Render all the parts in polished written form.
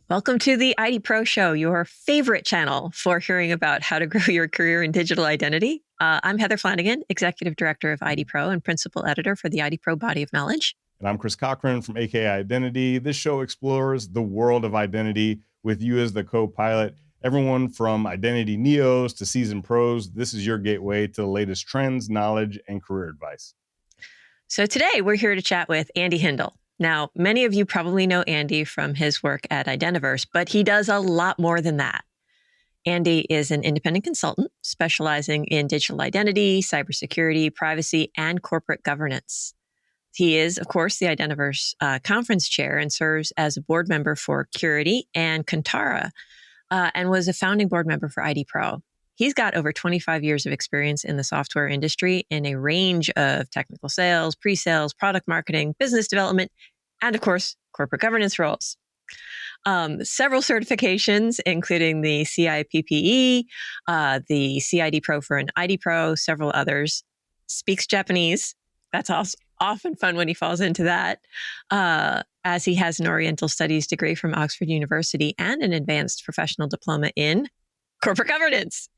Welcome to the IDPro Show, your favorite channel for hearing about how to grow your career in digital identity. I'm Heather Flanagan, Executive Director of IDPro and Principal Editor for the IDPro Body of Knowledge. And I'm Chris Cochran from AKA Identity. This show explores the world of identity with you as the co-pilot. Everyone from identity neos to seasoned pros, this is your gateway to the latest trends, knowledge, and career advice. So today we're here to chat with Andi Hindle. Now, many of you probably know Andi from his work at Identiverse, but he does a lot more than that. Andi is an independent consultant specializing in digital identity, cybersecurity, privacy, and corporate governance. He is, of course, the Identiverse conference chair and serves as a board member for Curity and Kantara, and was a founding board member for IDPro. He's got over 25 years of experience in the software industry in a range of technical sales, pre-sales, product marketing, business development, and of course, corporate governance roles. Several certifications, including the CIPPE, the CIDPro for an IDPro, several others. Speaks Japanese. That's also often fun when he falls into that, as he has an Oriental Studies degree from Oxford University and an advanced professional diploma in corporate governance.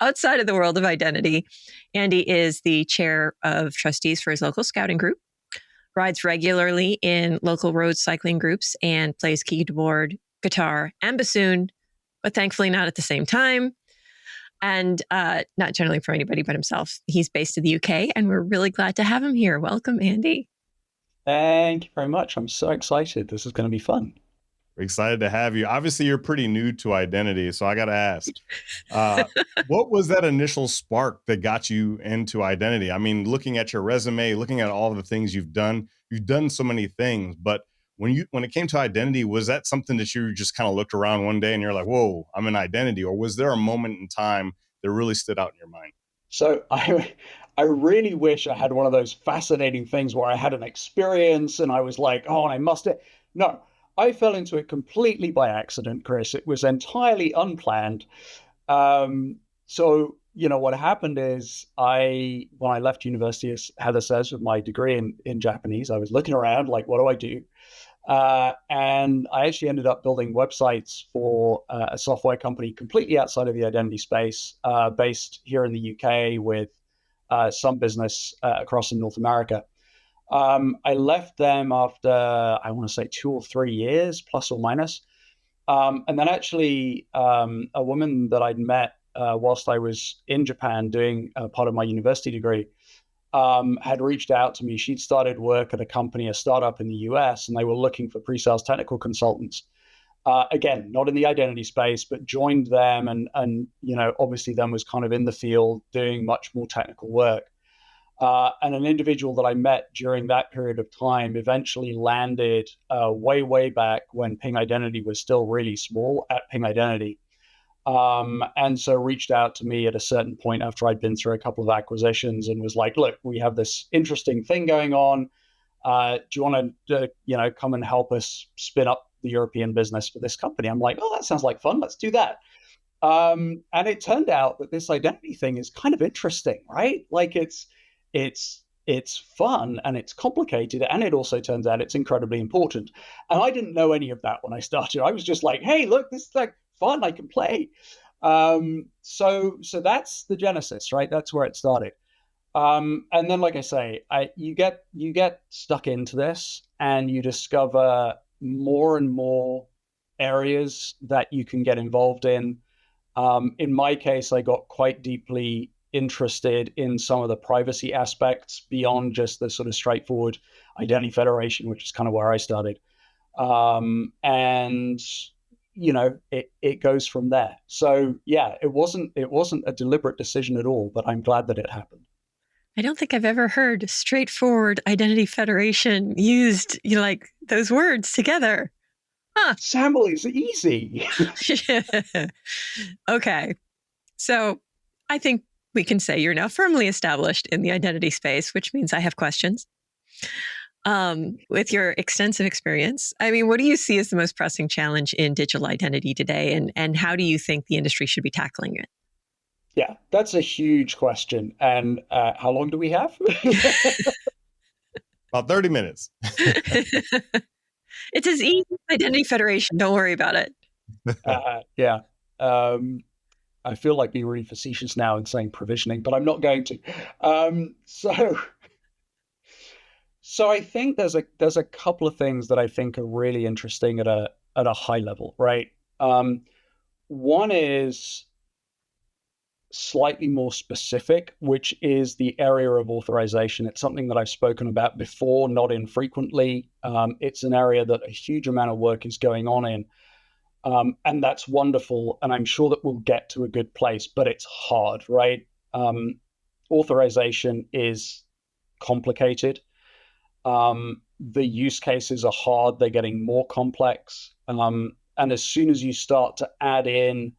Outside of the world of identity, Andi is the chair of trustees for his local scouting group, rides regularly in local road cycling groups, and plays keyboard, guitar, and bassoon, but thankfully not at the same time. And not generally for anybody but himself. He's based in the UK, and we're really glad to have him here. Welcome, Andi. Thank you very much. I'm so excited. This is going to be fun. We're excited to have you. Obviously, you're pretty new to identity, so I got to ask, what was that initial spark that got you into identity? I mean, looking at your resume, looking at all the things you've done so many things, but when it came to identity, was that something that you just kind of looked around one day and you're like, whoa, I'm in identity? Or was there a moment in time that really stood out in your mind? So I really wish I had one of those fascinating things where I had an experience and I was like, oh, and I must. No, I fell into it completely by accident, Chris. It was entirely unplanned. So, what happened is when I left university, as Heather says, with my degree in Japanese, I was looking around like, what do I do? And I actually ended up building websites for a software company completely outside of the identity space, based here in the UK with some business across in North America. I left them after, I want to say 2 or 3 years, plus or minus. And then actually a woman that I'd met whilst I was in Japan doing part of my university degree, had reached out to me. She'd started work at a startup in the US, and they were looking for pre-sales technical consultants. Again, not in the identity space, but joined them and obviously then was kind of in the field doing much more technical work. And an individual that I met during that period of time eventually landed way back when Ping Identity was still really small at Ping Identity. And so reached out to me at a certain point after I'd been through a couple of acquisitions and was like, look, we have this interesting thing going on. Do you want to, come and help us spin up the European business for this company? I'm like, oh, that sounds like fun. Let's do that. And it turned out that this identity thing is kind of interesting, right? Like it's fun and it's complicated. And it also turns out it's incredibly important. And I didn't know any of that when I started. I was just like, hey, look, this is like fun. I can play. So that's the genesis, right? That's where it started. And then, like I say, you get stuck into this and you discover more and more areas that you can get involved in. In my case, I got quite deeply interested in some of the privacy aspects beyond just the sort of straightforward identity federation, which is kind of where I started. And it goes from there. So yeah, it wasn't a deliberate decision at all, but I'm glad that it happened. I don't think I've ever heard straightforward identity federation used, like those words together. Huh. Samuel, it's easy. Okay. So I think we can say you're now firmly established in the identity space, which means I have questions. With your extensive experience, I mean, what do you see as the most pressing challenge in digital identity today, and how do you think the industry should be tackling it? Yeah, that's a huge question. And how long do we have? About 30 minutes. It's as easy as Identity Federation. Don't worry about it. Yeah. I feel like being really facetious now and saying provisioning, but I'm not going to. So I think there's a couple of things that I think are really interesting at a high level, right? One is slightly more specific, which is the area of authorization. It's something that I've spoken about before, not infrequently. It's an area that a huge amount of work is going on in. And that's wonderful. And I'm sure that we'll get to a good place, but it's hard, right? Authorization is complicated. The use cases are hard. They're getting more complex. And as soon as you start to add in,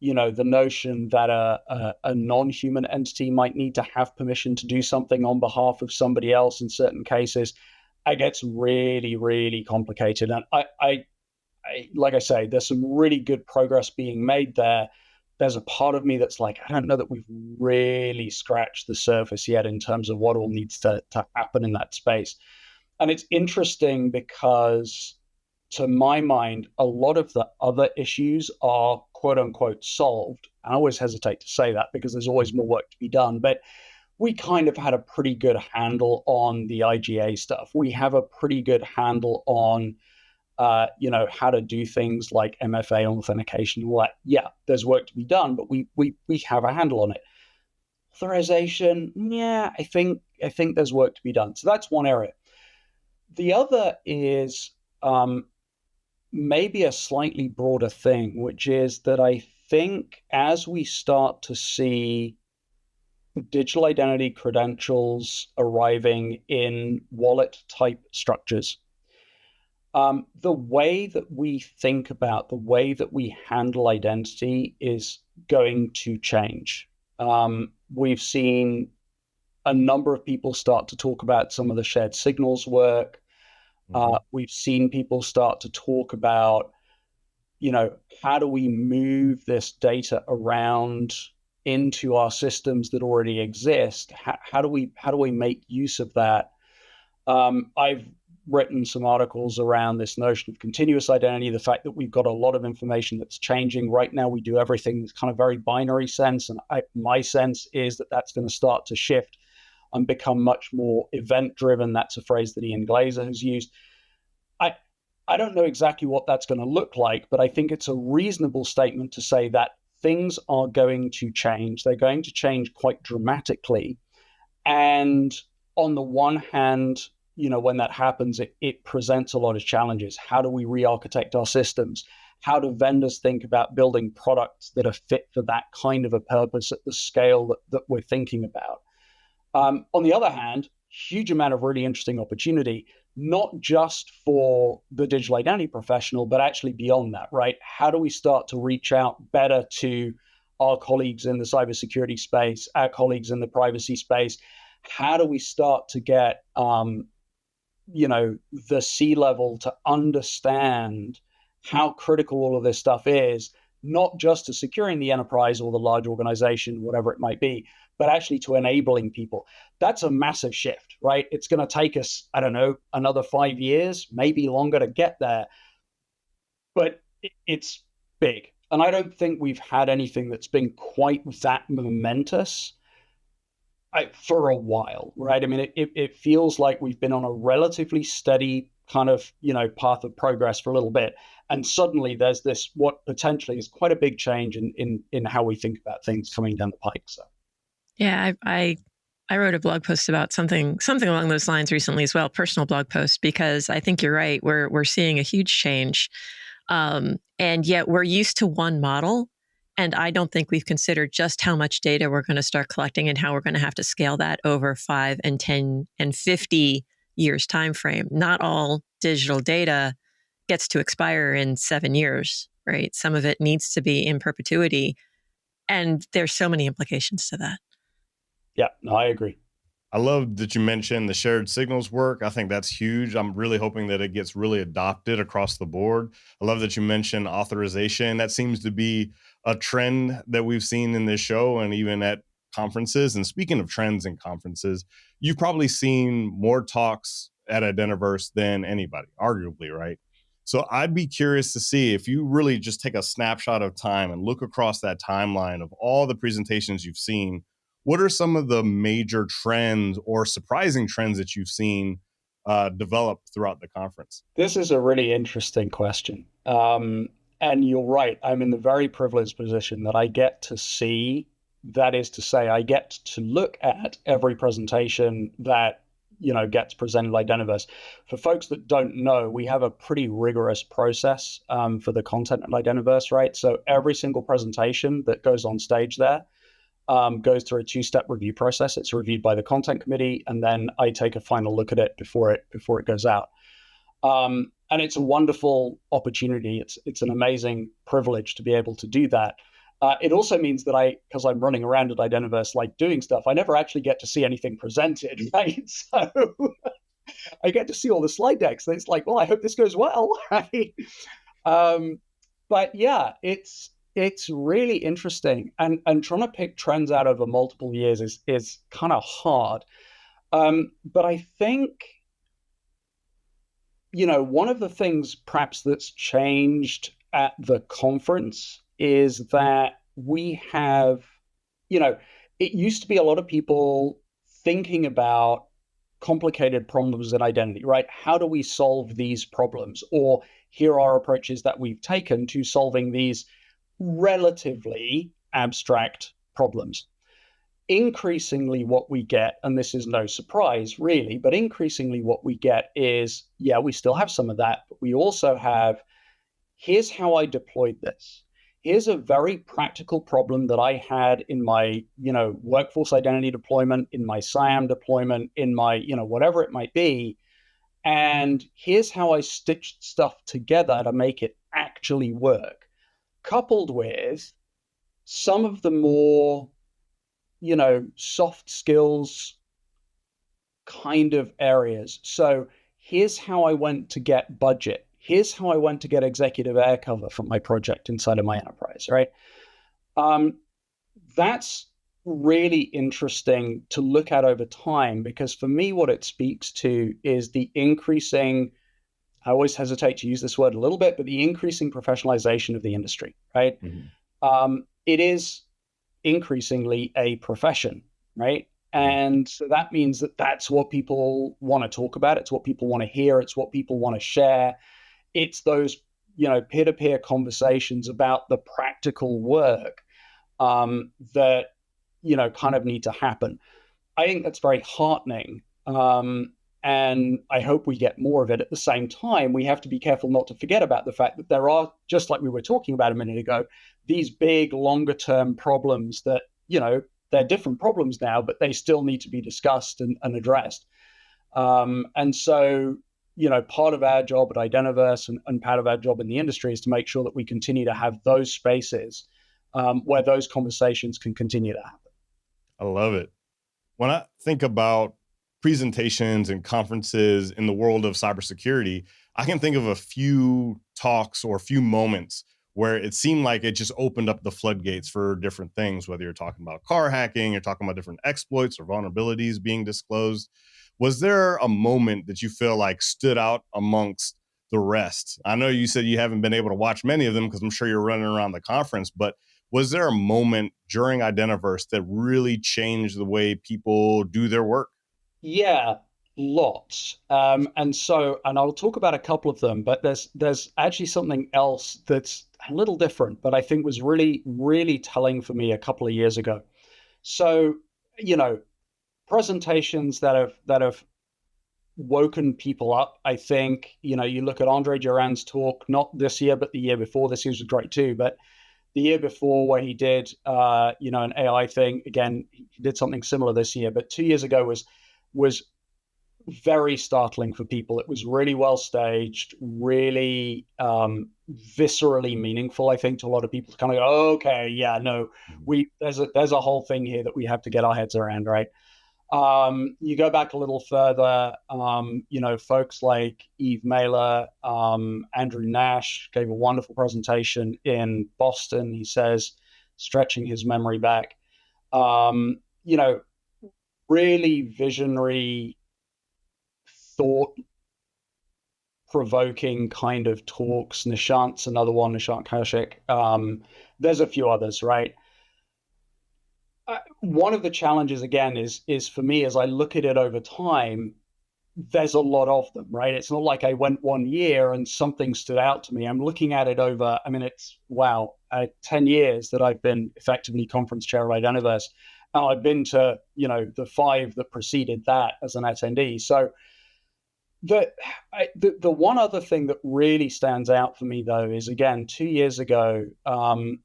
the notion that a non-human entity might need to have permission to do something on behalf of somebody else in certain cases, it gets really, really complicated. And I like I say, there's some really good progress being made there. There's a part of me that's like, I don't know that we've really scratched the surface yet in terms of what all needs to happen in that space. And it's interesting because, to my mind, a lot of the other issues are quote unquote solved. I always hesitate to say that because there's always more work to be done, but we kind of had a pretty good handle on the IGA stuff. We have a pretty good handle on how to do things like MFA authentication and all that. Yeah, there's work to be done, but we have a handle on it. Authorization, yeah, I think there's work to be done. So that's one area. The other is maybe a slightly broader thing, which is that I think as we start to see digital identity credentials arriving in wallet type structures, the way that we think about, the way that we handle identity is going to change. We've seen a number of people start to talk about some of the shared signals work. We've seen people start to talk about, how do we move this data around into our systems that already exist? How do we make use of that? I've written some articles around this notion of continuous identity, the fact that we've got a lot of information that's changing. Right now, we do everything that's kind of very binary sense. And my sense is that that's going to start to shift and become much more event-driven. That's a phrase that Ian Glazer has used. I don't know exactly what that's going to look like, but I think it's a reasonable statement to say that things are going to change. They're going to change quite dramatically. And on the one hand, when that happens, it presents a lot of challenges. How do we re-architect our systems? How do vendors think about building products that are fit for that kind of a purpose at the scale that we're thinking about? On the other hand, huge amount of really interesting opportunity, not just for the digital identity professional, but actually beyond that, right? How do we start to reach out better to our colleagues in the cybersecurity space, our colleagues in the privacy space? How do we start to get the C-level to understand how critical all of this stuff is, not just to securing the enterprise or the large organization, whatever it might be, but actually to enabling people? That's a massive shift, right? It's going to take us, I don't know, another 5 years, maybe longer to get there, but it's big. And I don't think we've had anything that's been quite that momentous for a while, right? I mean, it feels like we've been on a relatively steady kind of, path of progress for a little bit. And suddenly there's this, what potentially is quite a big change in how we think about things coming down the pike. So, yeah, I wrote a blog post about something along those lines recently as well, personal blog post, because I think you're right. We're seeing a huge change. And yet we're used to one model. And I don't think we've considered just how much data we're going to start collecting and how we're going to have to scale that over 5 and 10 and 50 years time frame. Not all digital data gets to expire in 7 years, right? Some of it needs to be in perpetuity. And there's so many implications to that. Yeah, no, I agree. I love that you mentioned the shared signals work. I think that's huge. I'm really hoping that it gets really adopted across the board. I love that you mentioned authorization. That seems to be a trend that we've seen in this show and even at conferences. And speaking of trends and conferences, you've probably seen more talks at Identiverse than anybody, arguably, right? So I'd be curious to see if you really just take a snapshot of time and look across that timeline of all the presentations you've seen. What are some of the major trends or surprising trends that you've seen develop throughout the conference? This is a really interesting question. And you're right. I'm in the very privileged position that I get to see, that is to say, I get to look at every presentation that gets presented at Identiverse. For folks that don't know, we have a pretty rigorous process for the content at Identiverse, right? So every single presentation that goes on stage there goes through a two-step review process. It's reviewed by the content committee, and then I take a final look at it before it goes out. And it's a wonderful opportunity. It's an amazing privilege to be able to do that. It also means that because I'm running around at Identiverse, like doing stuff, I never actually get to see anything presented, right? So I get to see all the slide decks. And it's like, well, I hope this goes well, right? But yeah, it's really interesting. And trying to pick trends out over multiple years is kind of hard. But I think, one of the things perhaps that's changed at the conference is that we have, it used to be a lot of people thinking about complicated problems in identity, right? How do we solve these problems? Or here are approaches that we've taken to solving these relatively abstract problems. Increasingly what we get, and this is no surprise really, but increasingly what we get is, yeah, we still have some of that, but we also have, here's how I deployed this. Here's a very practical problem that I had in my, workforce identity deployment, in my SIAM deployment, in my, whatever it might be. And here's how I stitched stuff together to make it actually work, coupled with some of the more, soft skills kind of areas. So here's how I went to get budget. Here's how I went to get executive air cover from my project inside of my enterprise, right? That's really interesting to look at over time, because for me, what it speaks to is the increasing, I always hesitate to use this word a little bit, but the increasing professionalization of the industry, right? Mm-hmm. It is increasingly a profession, right? And so that means that that's what people want to talk about. It's what people want to hear. It's what people want to share. It's those, peer-to-peer conversations about the practical work that, kind of need to happen. I think that's very heartening. And I hope we get more of it. At the same time, we have to be careful not to forget about the fact that there are, just like we were talking about a minute ago, these big, longer-term problems that, they're different problems now, but they still need to be discussed and addressed. And so, part of our job at Identiverse and part of our job in the industry is to make sure that we continue to have those spaces where those conversations can continue to happen. I love it. When I think about presentations and conferences in the world of cybersecurity, I can think of a few talks or a few moments where it seemed like it just opened up the floodgates for different things, whether you're talking about car hacking, you're talking about different exploits or vulnerabilities being disclosed. Was there a moment that you feel like stood out amongst the rest? I know you said you haven't been able to watch many of them because I'm sure you're running around the conference, but was there a moment during Identiverse that really changed the way people do their work? Yeah, lots. And I'll talk about a couple of them, but there's actually something else that's a little different, but I think was really, really telling for me a couple of years ago. So, presentations that have woken people up. I think, you look at Andre Duran's talk, not this year, but the year before. This year was great too, but the year before where he did, an AI thing. Again, he did something similar this year, but 2 years ago was very startling for people. It was really well staged, really viscerally meaningful, I think, to a lot of people to kind of go, oh, okay, yeah, no, there's a whole thing here that we have to get our heads around, right? You go back a little further, folks like Eve Mailer, Andrew Nash gave a wonderful presentation in Boston. He says, stretching his memory back, really visionary thought-provoking kind of talks. Nishant's another one, Nishant Kaushik. There's a few others, right? One of the challenges, again, is for me, as I look at it over time, there's a lot of them, right? It's not like I went 1 year and something stood out to me. I'm looking at it over, I mean, it's, 10 years that I've been effectively conference chair of Identiverse. And I've been to, the 5 that preceded that as an attendee. So the one other thing that really stands out for me, though, is, again, 2 years ago,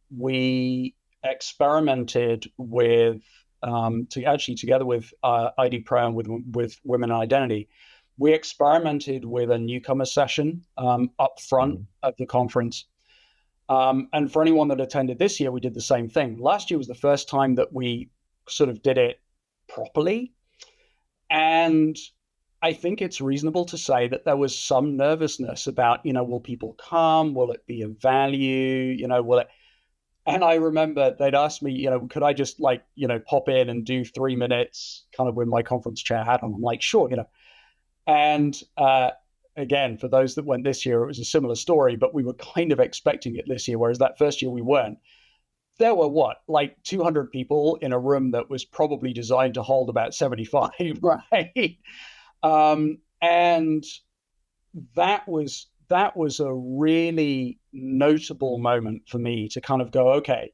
we experimented with, together with IDPro and with Women in Identity, we experimented with a newcomer session up front of the conference. And for anyone that attended this year, we did the same thing. Last year was the first time that we sort of did it properly. And I think it's reasonable to say that there was some nervousness about, will people come? Will it be of value? Will it? And I remember they'd asked me, could I just pop in and do 3 minutes kind of with my conference chair hat on? I'm like, sure, And again, for those that went this year, it was a similar story, but we were kind of expecting it this year, whereas that first year we weren't. There were 200 people in a room that was probably designed to hold about 75, right? And that was a really notable moment for me to kind of go, okay,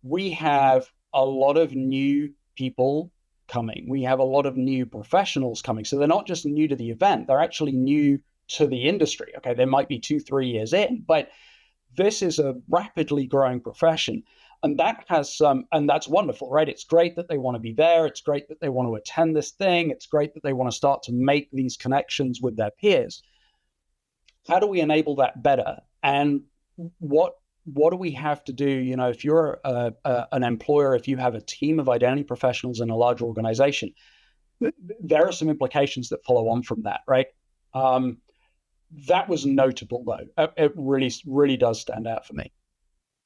we have a lot of new people coming. We have a lot of new professionals coming. So they're not just new to the event, they're actually new to the industry. Okay, they might be 2-3 years in, but this is a rapidly growing profession. And that has some, and that's wonderful, right? It's great that they want to be there. It's great that they want to attend this thing. It's great that they want to start to make these connections with their peers. How do we enable that better? And what do we have to do? If you're an employer, if you have a team of identity professionals in a large organization, there are some implications that follow on from that, right? That was notable, though. It really, really does stand out for me.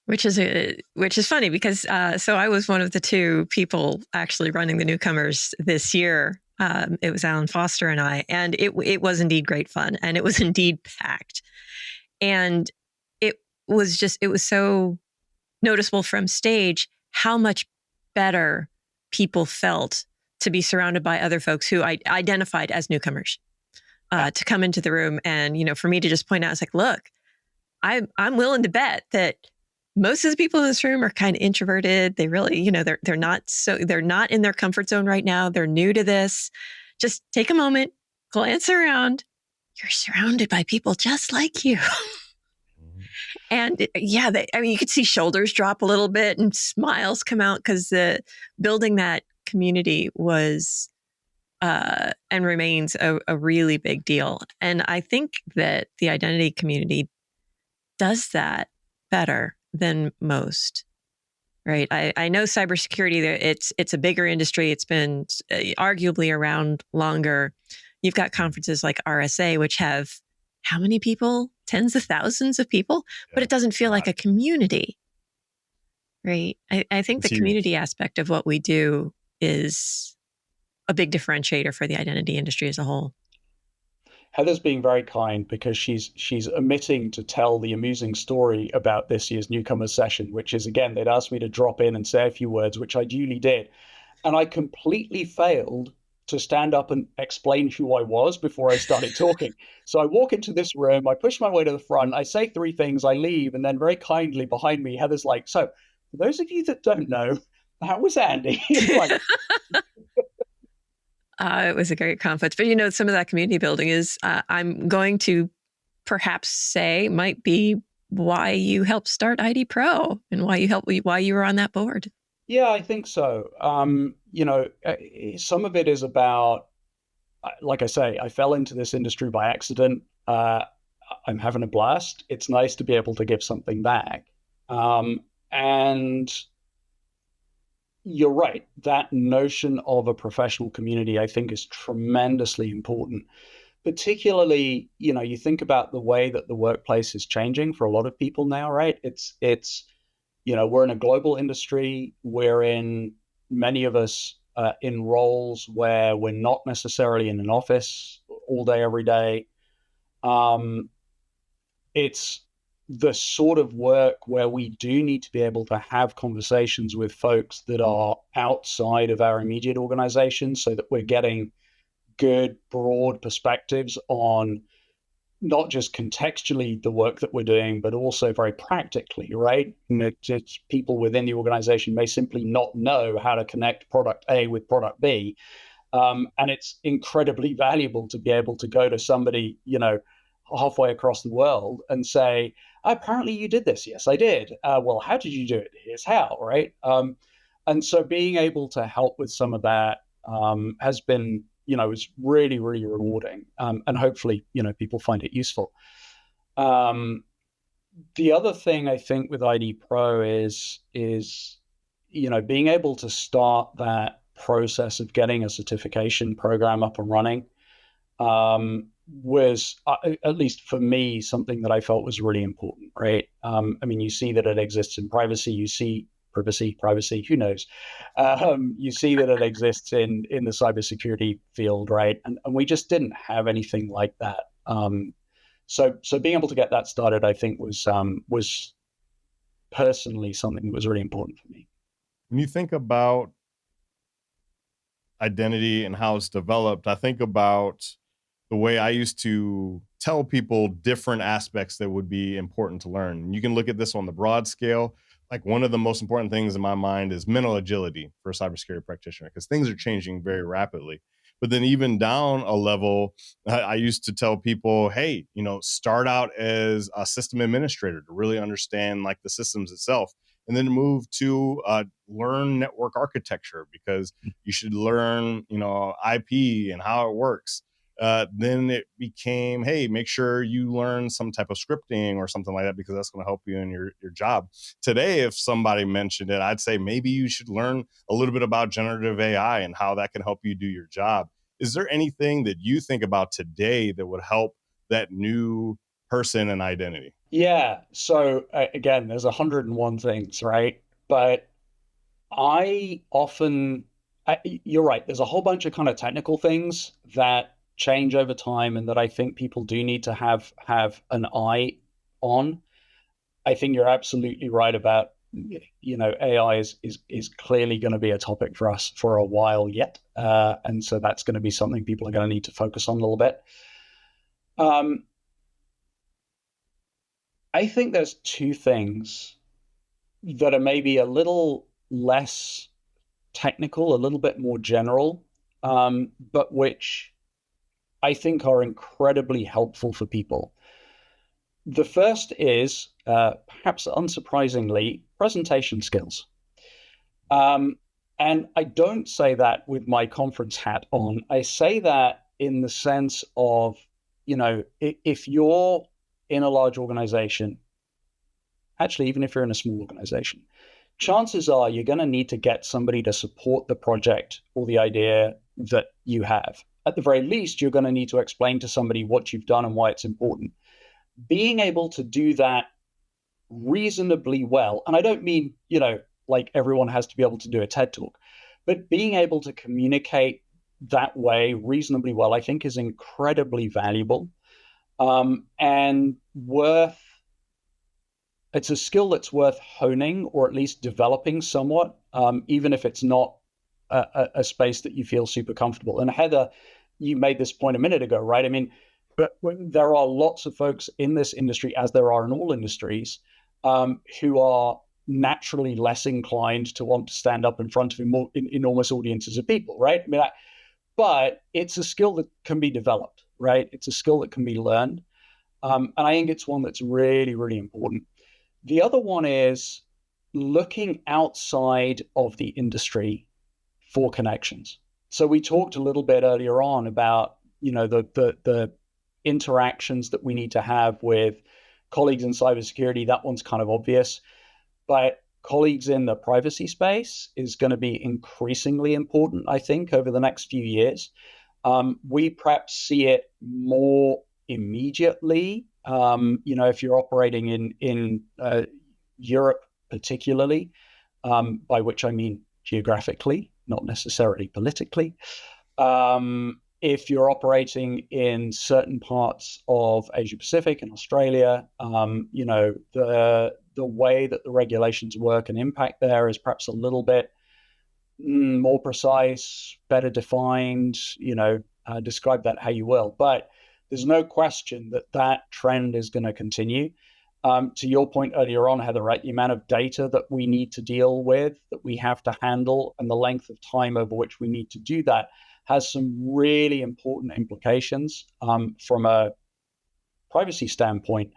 Which is funny because so I was one of the 2 people actually running the newcomers this year. It was Alan Foster and I, and it was indeed great fun, and it was indeed packed, and it was so noticeable from stage how much better people felt to be surrounded by other folks who I identified as newcomers, to come into the room, and for me to just point out, it's like, look, I'm willing to bet that most of the people in this room are kind of introverted. They really, they're not in their comfort zone right now. They're new to this. Just take a moment, glance around. You're surrounded by people just like you. And you could see shoulders drop a little bit and smiles come out because building that community was and remains a really big deal. And I think that the identity community does that better than most, right? I know cybersecurity, it's a bigger industry. It's been arguably around longer. You've got conferences like RSA, which have how many people? Tens of thousands of people, but it doesn't feel like a community, right? I think the community aspect of what we do is a big differentiator for the identity industry as a whole. Heather's being very kind because she's omitting to tell the amusing story about this year's newcomer session, which is, again, they'd asked me to drop in and say a few words, which I duly did. And I completely failed to stand up and explain who I was before I started talking. So I walk into this room, I push my way to the front, I say 3 things, I leave, and then very kindly behind me, Heather's like, so for those of you that don't know, that was Andy. It was a great conference. But, some of that community building is, I'm going to perhaps say, might be why you helped start IDPro and why you were on that board. Yeah, I think so. Some of it is about, like I say, I fell into this industry by accident. I'm having a blast. It's nice to be able to give something back. And you're right. That notion of a professional community, I think, is tremendously important. Particularly, you think about the way that the workplace is changing for a lot of people now, right? It's we're in a global industry. We're in, many of us in roles where we're not necessarily in an office all day, every day. It's the sort of work where we do need to be able to have conversations with folks that are outside of our immediate organization so that we're getting good, broad perspectives on not just contextually the work that we're doing, but also very practically, right? Just people within the organization may simply not know how to connect product A with product B. And it's incredibly valuable to be able to go to somebody, halfway across the world and say, apparently you did this. Yes, I did. Well, how did you do it? Here's how, right? And so being able to help with some of that has been, is really, really rewarding. And hopefully, people find it useful. The other thing I think with IDPro is, being able to start that process of getting a certification program up and running was, at least for me, something that I felt was really important, right? You see that it exists in privacy. You see privacy, who knows? You see that it exists in the cybersecurity field, right? And we just didn't have anything like that. So being able to get that started, I think, was personally something that was really important for me. When you think about identity and how it's developed, I think about the way I used to tell people different aspects that would be important to learn. And you can look at this on the broad scale. Like, one of the most important things in my mind is mental agility for a cybersecurity practitioner, because things are changing very rapidly. But then even down a level, I used to tell people, hey, start out as a system administrator to really understand like the systems itself, and then move to learn network architecture, because you should learn, IP and how it works. Then it became, hey, make sure you learn some type of scripting or something like that, because that's going to help you in your job. Today, if somebody mentioned it, I'd say maybe you should learn a little bit about generative AI and how that can help you do your job. Is there anything that you think about today that would help that new person in identity? Yeah. So again, there's 101 things, right? But you're right. There's a whole bunch of kind of technical things that change over time and that I think people do need to have an eye on. I think you're absolutely right about, AI is clearly going to be a topic for us for a while yet. And so that's going to be something people are going to need to focus on a little bit. I think there's two things that are maybe a little less technical, a little bit more general, but which I think are incredibly helpful for people. The first is, perhaps unsurprisingly, presentation skills. And I don't say that with my conference hat on. I say that in the sense of, if you're in a large organization, actually, even if you're in a small organization, chances are you're going to need to get somebody to support the project or the idea that you have. At the very least, you're going to need to explain to somebody what you've done and why it's important. Being able to do that reasonably well, and I don't mean, like everyone has to be able to do a TED Talk, but being able to communicate that way reasonably well, I think is incredibly valuable, and it's a skill that's worth honing, or at least developing somewhat, even if it's not a space that you feel super comfortable. And Heather, you made this point a minute ago, right? But there are lots of folks in this industry, as there are in all industries, who are naturally less inclined to want to stand up in front of enormous audiences of people, right? But it's a skill that can be developed, right? It's a skill that can be learned. And I think it's one that's really, really important. The other one is looking outside of the industry for connections. So we talked a little bit earlier on about, the interactions that we need to have with colleagues in cybersecurity. That one's kind of obvious, but colleagues in the privacy space is going to be increasingly important, I think, over the next few years. We perhaps see it more immediately. If you're operating in Europe particularly, by which I mean geographically, not necessarily politically. If you're operating in certain parts of Asia Pacific and Australia, the way that the regulations work and impact there is perhaps a little bit more precise, better defined. Describe that how you will, but there's no question that trend is going to continue. To your point earlier on, Heather, right? The amount of data that we need to deal with, that we have to handle, and the length of time over which we need to do that has some really important implications from a privacy standpoint.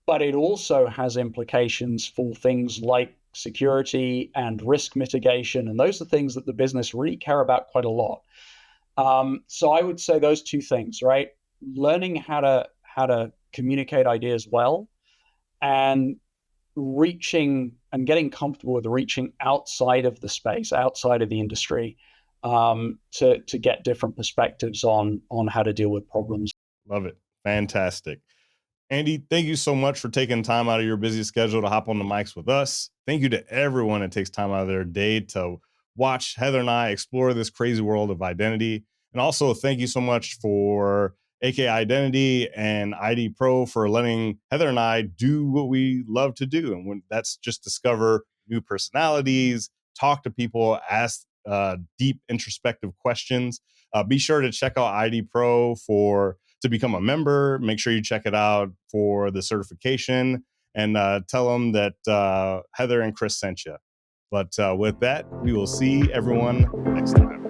But it also has implications for things like security and risk mitigation. And those are things that the business really care about quite a lot. So I would say those two things, right? Learning how to communicate ideas well, and reaching and getting comfortable with reaching outside of the space, outside of the industry, to get different perspectives on how to deal with problems. Love it. Fantastic. Andi, thank you so much for taking time out of your busy schedule to hop on the mics with us. Thank you to everyone that takes time out of their day to watch Heather and I explore this crazy world of identity. And also thank you so much for AK Identity and IDPro for letting Heather and I do what we love to do. And that's just discover new personalities, talk to people, ask deep introspective questions. Be sure to check out IDPro to become a member. Make sure you check it out for the certification, and tell them that Heather and Chris sent you. But with that, we will see everyone next time.